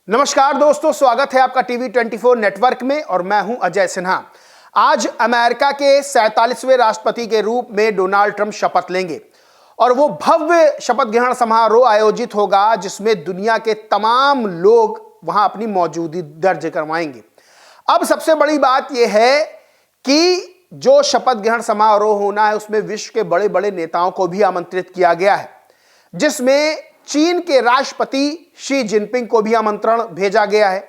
नमस्कार दोस्तों, स्वागत है आपका टीवी 24 नेटवर्क में और मैं हूं अजय सिन्हा। आज अमेरिका के 47वें राष्ट्रपति के रूप में डोनाल्ड ट्रंप शपथ लेंगे और वो भव्य शपथ ग्रहण समारोह आयोजित होगा जिसमें दुनिया के तमाम लोग वहां अपनी मौजूदगी दर्ज करवाएंगे। अब सबसे बड़ी बात यह है कि जो शपथ ग्रहण समारोह होना है उसमें विश्व के बड़े बड़े नेताओं को भी आमंत्रित किया गया है, जिसमें चीन के राष्ट्रपति शी जिनपिंग को भी आमंत्रण भेजा गया है।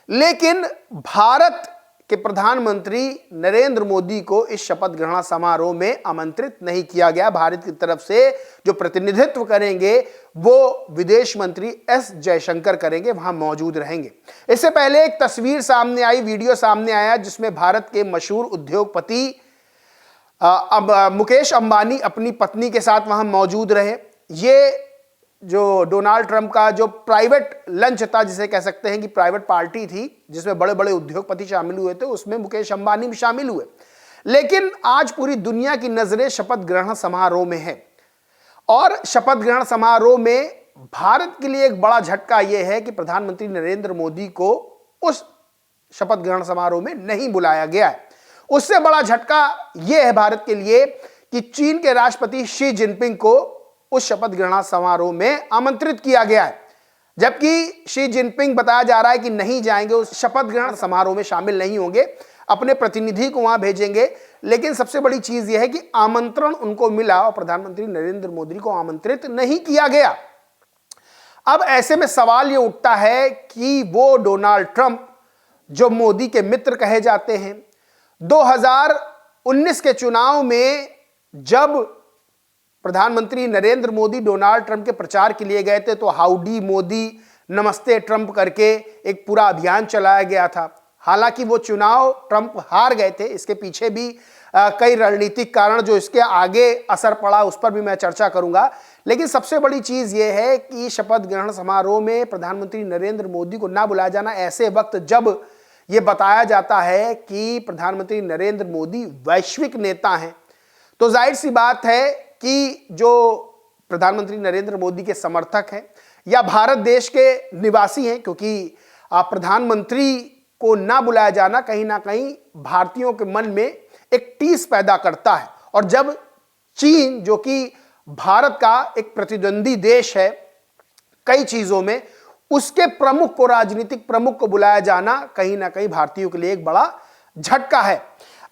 लेकिन भारत के प्रधानमंत्री नरेंद्र मोदी को इस शपथ ग्रहण समारोह में आमंत्रित नहीं किया गया। भारत की तरफ से जो प्रतिनिधित्व करेंगे वो विदेश मंत्री एस जयशंकर करेंगे, वहां मौजूद रहेंगे। इससे पहले एक तस्वीर सामने आई, वीडियो सामने आया जिसमें भारत के मशहूर उद्योगपति मुकेश अंबानी अपनी पत्नी के साथ वहां मौजूद रहे। ये जो डोनाल्ड ट्रंप का जो प्राइवेट लंच था, जिसे कह सकते हैं कि प्राइवेट पार्टी थी जिसमें बड़े बड़े उद्योगपति शामिल हुए थे, उसमें मुकेश अंबानी भी शामिल हुए। लेकिन आज पूरी दुनिया की नजरें शपथ ग्रहण समारोह में है और शपथ ग्रहण समारोह में भारत के लिए एक बड़ा झटका यह है कि प्रधानमंत्री नरेंद्र मोदी को उस शपथ ग्रहण समारोह में नहीं बुलाया गया है। उससे बड़ा झटका यह है भारत के लिए कि चीन के राष्ट्रपति शी जिनपिंग को उस शपथ ग्रहण समारोह में आमंत्रित किया गया है, जबकि शी जिनपिंग बताया जा रहा है कि नहीं जाएंगे, उस शपथ ग्रहण समारोह में शामिल नहीं होंगे, अपने प्रतिनिधि को वहां भेजेंगे। लेकिन सबसे बड़ी चीज यह है कि आमंत्रण उनको मिला और प्रधानमंत्री नरेंद्र मोदी को आमंत्रित नहीं किया गया। अब ऐसे में सवाल यह उठता है कि वो डोनाल्ड ट्रंप जो मोदी के मित्र कहे जाते हैं, 2019 के चुनाव में जब प्रधानमंत्री नरेंद्र मोदी डोनाल्ड ट्रंप के प्रचार के लिए गए थे तो हाउडी मोदी, नमस्ते ट्रंप करके एक पूरा अभियान चलाया गया था। हालांकि वो चुनाव ट्रंप हार गए थे, इसके पीछे भी कई रणनीतिक कारण जो इसके आगे असर पड़ा उस पर भी मैं चर्चा करूंगा। लेकिन सबसे बड़ी चीज ये है कि शपथ ग्रहण समारोह में प्रधानमंत्री नरेंद्र मोदी को ना बुलाया जाना ऐसे वक्त जब ये बताया जाता है कि प्रधानमंत्री नरेंद्र मोदी वैश्विक नेता हैं, तो जाहिर सी बात है कि जो प्रधानमंत्री नरेंद्र मोदी के समर्थक हैं या भारत देश के निवासी हैं, क्योंकि प्रधानमंत्री को ना बुलाया जाना कहीं ना कहीं भारतीयों के मन में एक टीस पैदा करता है। और जब चीन, जो कि भारत का एक प्रतिद्वंदी देश है कई चीजों में, उसके प्रमुख को, राजनीतिक प्रमुख को बुलाया जाना कहीं ना कहीं भारतीयों के लिए एक बड़ा झटका है।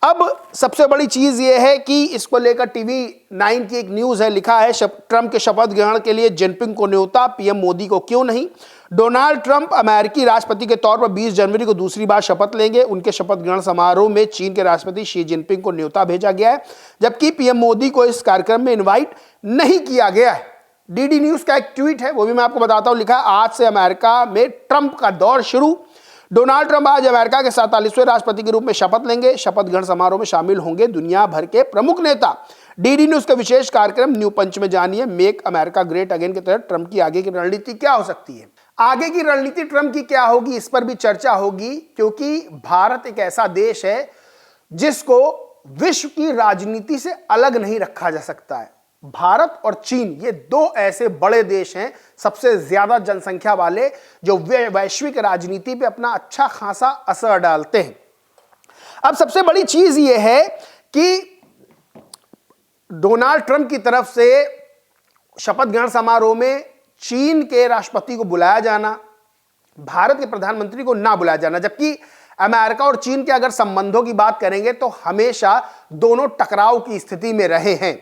अब सबसे बड़ी चीज यह है कि इसको लेकर टीवी 9 की एक न्यूज है, लिखा है ट्रंप के शपथ ग्रहण के लिए जिनपिंग को न्योता, पीएम मोदी को क्यों नहीं। डोनाल्ड ट्रंप अमेरिकी राष्ट्रपति के तौर पर 20 जनवरी को दूसरी बार शपथ लेंगे। उनके शपथ ग्रहण समारोह में चीन के राष्ट्रपति शी जिनपिंग को न्योता भेजा गया है, जबकि पीएम मोदी को इस कार्यक्रम में इन्वाइट नहीं किया गया है। डीडी न्यूज का एक ट्वीट है, वो भी मैं आपको बताता हूं, लिखा है आज से अमेरिका में ट्रंप का दौर शुरू। डोनाल्ड ट्रंप आज अमेरिका के 47वें राष्ट्रपति के रूप में शपथ लेंगे। शपथ ग्रहण समारोह में शामिल होंगे दुनिया भर के प्रमुख नेता। डीडी न्यूज का विशेष कार्यक्रम न्यू पंच में जानिए मेक अमेरिका ग्रेट अगेन के तहत ट्रंप की आगे की रणनीति क्या हो सकती है। आगे की रणनीति ट्रंप की क्या होगी, इस पर भी चर्चा होगी, क्योंकि भारत एक ऐसा देश है जिसको विश्व की राजनीति से अलग नहीं रखा जा सकता है। भारत और चीन, ये दो ऐसे बड़े देश हैं, सबसे ज्यादा जनसंख्या वाले, जो वैश्विक राजनीति पे अपना अच्छा खासा असर डालते हैं। अब सबसे बड़ी चीज ये है कि डोनाल्ड ट्रंप की तरफ से शपथ ग्रहण समारोह में चीन के राष्ट्रपति को बुलाया जाना, भारत के प्रधानमंत्री को ना बुलाया जाना, जबकि अमेरिका और चीन के अगर संबंधों की बात करेंगे तो हमेशा दोनों टकराव की स्थिति में रहे हैं।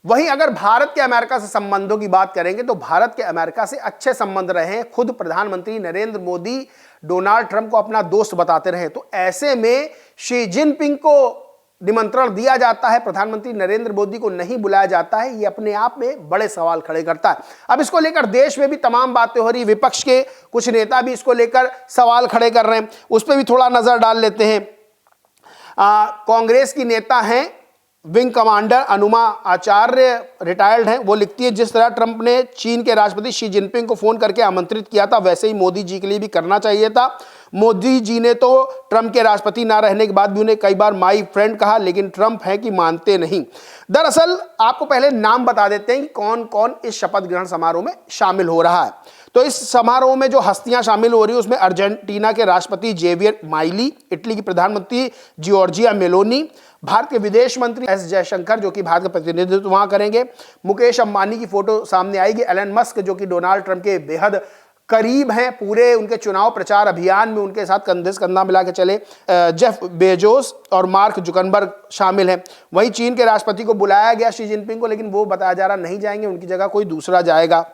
वहीं अगर भारत के अमेरिका से संबंधों की बात करेंगे तो भारत के अमेरिका से अच्छे संबंध रहे हैं। खुद प्रधानमंत्री नरेंद्र मोदी डोनाल्ड ट्रंप को अपना दोस्त बताते रहे। तो ऐसे में शी जिनपिंग को निमंत्रण दिया जाता है, प्रधानमंत्री नरेंद्र मोदी को नहीं बुलाया जाता है, ये अपने आप में बड़े सवाल खड़े करता है। अब इसको लेकर देश में भी तमाम बातें हो रही, विपक्ष के कुछ नेता भी इसको लेकर सवाल खड़े कर रहे हैं, उस पर भी थोड़ा नजर डाल लेते हैं। कांग्रेस की नेता हैं विंग कमांडर अनुमा आचार्य, रिटायर्ड हैं, वो लिखती है जिस तरह ट्रंप ने चीन के राष्ट्रपति शी जिनपिंग को फोन करके आमंत्रित किया था, वैसे ही मोदी जी के लिए भी करना चाहिए था। मोदी जी ने तो ट्रंप के राष्ट्रपति ना रहने के बाद भी उन्हें कई बार माई फ्रेंड कहा, लेकिन ट्रंप है कि मानते नहीं। दरअसल आपको पहले नाम बता देते हैं कि कौन कौन इस शपथ ग्रहण समारोह में शामिल हो रहा है। तो तो इस समारोह में जो हस्तियां शामिल हो रही है उसमें अर्जेंटीना के राष्ट्रपति जेवियर माइली, इटली की प्रधानमंत्री जियोर्जिया मेलोनी, भारत के विदेश मंत्री एस जयशंकर जो कि भारत का प्रतिनिधित्व वहां करेंगे, मुकेश अंबानी की फोटो सामने आएगी, एलन मस्क जो कि डोनाल्ड ट्रंप के बेहद करीब हैं, पूरे उनके चुनाव प्रचार अभियान में उनके साथ कंधे से कंधा मिला के चले, जेफ बेजोस और मार्क जुकरबर्ग शामिल हैं। वहीं चीन के राष्ट्रपति को बुलाया गया शी जिनपिंग को, लेकिन वो बताया जा रहा नहीं जाएंगे, उनकी जगह कोई दूसरा जाएगा।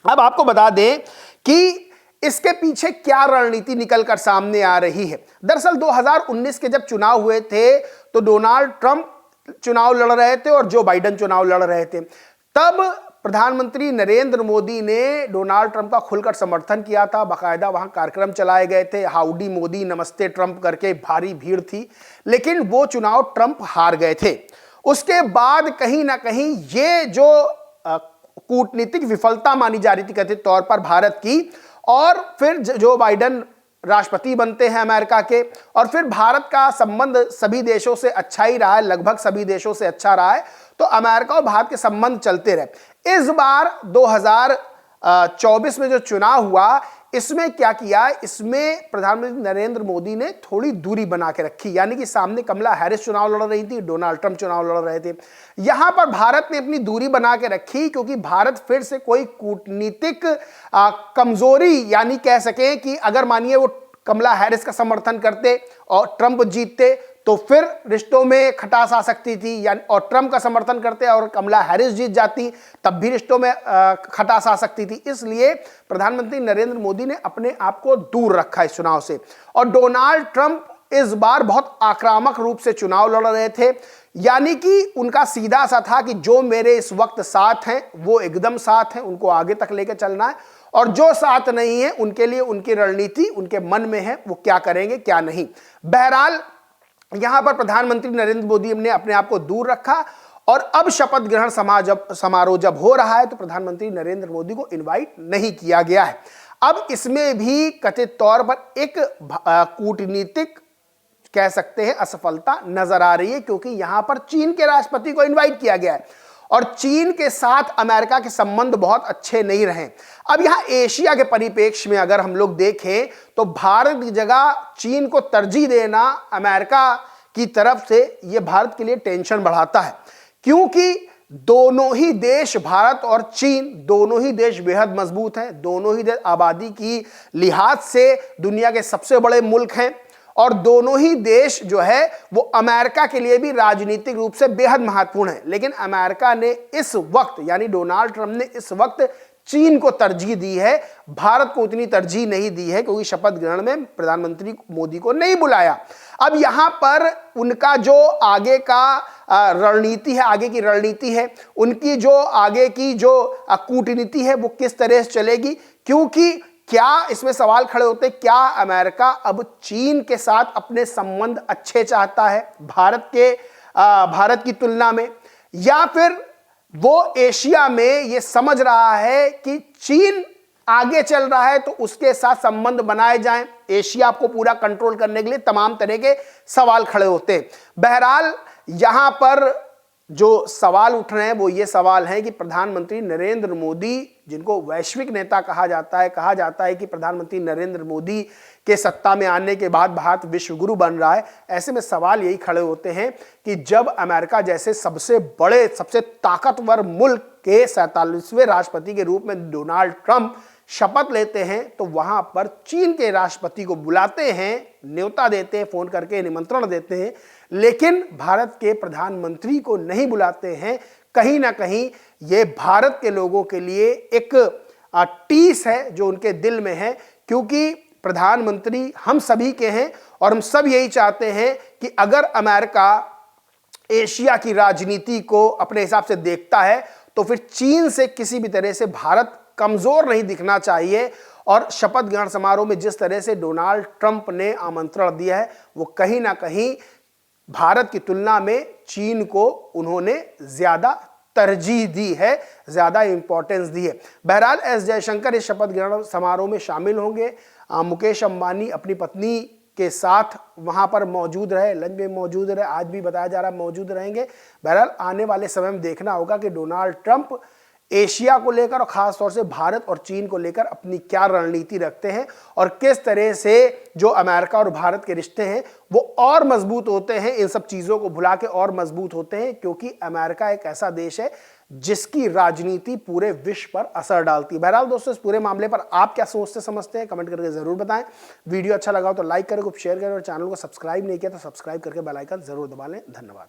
अब आपको बता दें कि इसके पीछे क्या रणनीति निकलकर सामने आ रही है। दरअसल 2019 के जब चुनाव हुए थे तो डोनाल्ड ट्रंप चुनाव लड़ रहे थे और जो बाइडेन चुनाव लड़ रहे थे। तब प्रधानमंत्री नरेंद्र मोदी ने डोनाल्ड ट्रंप का खुलकर समर्थन किया था, बाकायदा वहां कार्यक्रम चलाए गए थे, हाउडी मोदी नमस्ते ट्रंप करके भारी भीड़ थी, लेकिन वो चुनाव ट्रंप हार गए थे। उसके बाद कहीं ना कहीं ये जो कूटनीतिक विफलता मानी जा रही थी कथित तौर पर भारत की, और फिर जो बाइडेन राष्ट्रपति बनते हैं अमेरिका के, और फिर भारत का संबंध सभी देशों से अच्छा ही रहा है, लगभग सभी देशों से अच्छा रहा है, तो अमेरिका और भारत के संबंध चलते रहे। इस बार 2024 में जो चुनाव हुआ इसमें क्या किया, इसमें प्रधानमंत्री नरेंद्र मोदी ने थोड़ी दूरी बना के रखी, यानी कि सामने कमला हैरिस चुनाव लड़ रही थी, डोनाल्ड ट्रंप चुनाव लड़ रहे थे। यहां पर भारत ने अपनी दूरी बना के रखी क्योंकि भारत फिर से कोई कूटनीतिक कमजोरी, यानी कह सके कि अगर मानिए वो कमला हैरिस का समर्थन करते और ट्रंप जीतते तो फिर रिश्तों में खटास आ सकती थी, यानी और ट्रंप का समर्थन करते और कमला हैरिस जीत जाती तब भी रिश्तों में खटास आ सकती थी। इसलिए प्रधानमंत्री नरेंद्र मोदी ने अपने आप को दूर रखा इस चुनाव से। और डोनाल्ड ट्रंप इस बार बहुत आक्रामक रूप से चुनाव लड़ रहे थे, यानी कि उनका सीधा सा था कि जो मेरे इस वक्त साथ हैं वो एकदम साथ हैं, उनको आगे तक लेकर चलना है, और जो साथ नहीं है उनके लिए उनकी रणनीति उनके मन में है, वो क्या करेंगे क्या नहीं। बहरहाल यहां पर प्रधानमंत्री नरेंद्र मोदी ने अपने आप को दूर रखा, और अब शपथ ग्रहण समारोह जब हो रहा है तो प्रधानमंत्री नरेंद्र मोदी को इनवाइट नहीं किया गया है। अब इसमें भी कथित तौर पर एक कूटनीतिक कह सकते हैं असफलता नजर आ रही है, क्योंकि यहां पर चीन के राष्ट्रपति को इनवाइट किया गया है और चीन के साथ अमेरिका के संबंध बहुत अच्छे नहीं रहे। अब यहां एशिया के परिप्रेक्ष्य में अगर हम लोग देखें तो भारत की जगह चीन को तरजीह देना अमेरिका की तरफ से यह भारत के लिए टेंशन बढ़ाता है, क्योंकि दोनों ही देश, भारत और चीन, दोनों ही देश बेहद मजबूत हैं, दोनों ही देश आबादी की लिहाज से दुनिया के सबसे बड़े मुल्क हैं, और दोनों ही देश जो है वो अमेरिका के लिए भी राजनीतिक रूप से बेहद महत्वपूर्ण है। लेकिन अमेरिका ने इस वक्त, यानी डोनाल्ड ट्रंप ने इस वक्त चीन को तरजीह दी है, भारत को उतनी तरजीह नहीं दी है, क्योंकि शपथ ग्रहण में प्रधानमंत्री मोदी को नहीं बुलाया। अब यहां पर उनका जो आगे का रणनीति है, आगे की रणनीति है, उनकी जो आगे की जो कूटनीति है वो किस तरह से चलेगी, क्योंकि क्या इसमें सवाल खड़े होते, क्या अमेरिका अब चीन के साथ अपने संबंध अच्छे चाहता है भारत की तुलना में, या फिर वो एशिया में ये समझ रहा है कि चीन आगे चल रहा है तो उसके साथ संबंध बनाए जाएं, एशिया को पूरा कंट्रोल करने के लिए तमाम तरह के सवाल खड़े होते हैं। बहरहाल यहां पर जो सवाल उठ रहे हैं वो ये सवाल है कि प्रधानमंत्री नरेंद्र मोदी, जिनको वैश्विक नेता कहा जाता है कि प्रधानमंत्री नरेंद्र मोदी के सत्ता में आने के बाद भारत विश्वगुरु बन रहा है। ऐसे में सवाल यही खड़े होते हैं कि जब अमेरिका जैसे सबसे बड़े, सबसे ताकतवर मुल्क के 47वें राष्ट्रपति के रूप में डोनाल्ड ट्रंप शपथ लेते हैं तो वहां पर चीन के राष्ट्रपति को बुलाते हैं, न्योता देते हैं, फोन करके निमंत्रण देते हैं, लेकिन भारत के प्रधानमंत्री को नहीं बुलाते हैं। कहीं ना कहीं ये भारत के लोगों के लिए एक टीस है जो उनके दिल में है, क्योंकि प्रधानमंत्री हम सभी के हैं और हम सब यही चाहते हैं कि अगर अमेरिका एशिया की राजनीति को अपने हिसाब से देखता है तो फिर चीन से किसी भी तरह से भारत कमजोर नहीं दिखना चाहिए। और शपथ ग्रहण समारोह में जिस तरह से डोनाल्ड ट्रंप ने आमंत्रण दिया है वो कहीं ना कहीं भारत की तुलना में चीन को उन्होंने ज्यादा तरजीह दी है, ज्यादा इंपॉर्टेंस दी है। बहरहाल एस जयशंकर इस शपथ ग्रहण समारोह में शामिल होंगे। मुकेश अंबानी अपनी पत्नी के साथ वहां पर मौजूद रहे, लंच में मौजूद रहे, आज भी बताया जा रहा है मौजूद रहेंगे। बहरहाल आने वाले समय में देखना होगा कि डोनाल्ड ट्रंप एशिया को लेकर और खास तौर से भारत और चीन को लेकर अपनी क्या रणनीति रखते हैं और किस तरह से जो अमेरिका और भारत के रिश्ते हैं वो और मजबूत होते हैं, इन सब चीजों को भुला के और मजबूत होते हैं, क्योंकि अमेरिका एक ऐसा देश है जिसकी राजनीति पूरे विश्व पर असर डालती है। बहरहाल दोस्तों, इस पूरे मामले पर आप क्या सोचते समझते हैं, कमेंट करके जरूर बताएं। वीडियो अच्छा लगा हो तो लाइक करें, शेयर करें और चैनल को सब्सक्राइब नहीं किया तो सब्सक्राइब करके बेल आइकन जरूर दबा लें। धन्यवाद।